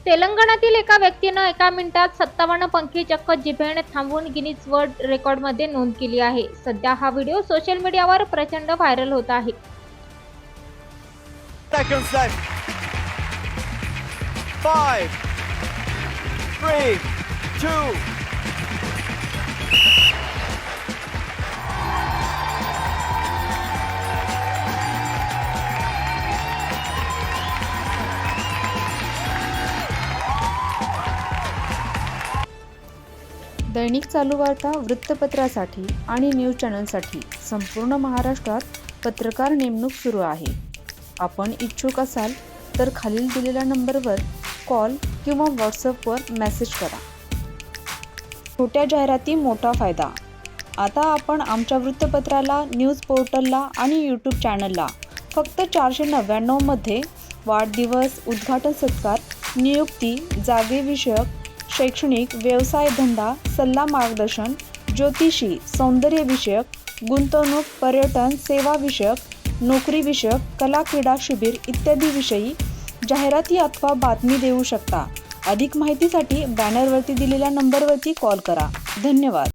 तेलंगणातील एका व्यक्तीनं एका मिनिटात 57 पंखी चक्क जिभेने थांबवून गिनीज वर्ल्ड रेकॉर्डमध्ये नोंद केली आहे. सध्या हा व्हिडिओ सोशल मीडियावर प्रचंड व्हायरल होत आहे. Seconds left. 5, 3, 2. दैनिक चालू वार्ता वृत्तपत्रासाठी आणि न्यूज चॅनलसाठी संपूर्ण महाराष्ट्रात पत्रकार नेमणूक सुरू आहे. आपण इच्छुक असाल तर खालील दिलेल्या नंबरवर कॉल किंवा व्हॉट्सअपवर मेसेज करा. छोट्या जाहिराती मोठा फायदा. आता आपण आमच्या वृत्तपत्राला, न्यूज पोर्टलला आणि यूट्यूब चॅनलला फक्त 499 मध्ये वाढदिवस, उद्घाटन सत्कार, नियुक्ती, जागेविषयक, शैक्षणिक, व्यवसाय धंदा, सल्ला मार्गदर्शन, ज्योतिषी, सौंदर्यविषयक, गुंतवणूक, पर्यटन, सेवाविषयक, नोकरीविषयक, कला, क्रीडा, शिबिर इत्यादी विषयी जाहिराती अथवा बातमी देऊ शकता. अधिक माहितीसाठी बॅनरवरती दिलेल्या नंबरवरती कॉल करा. धन्यवाद.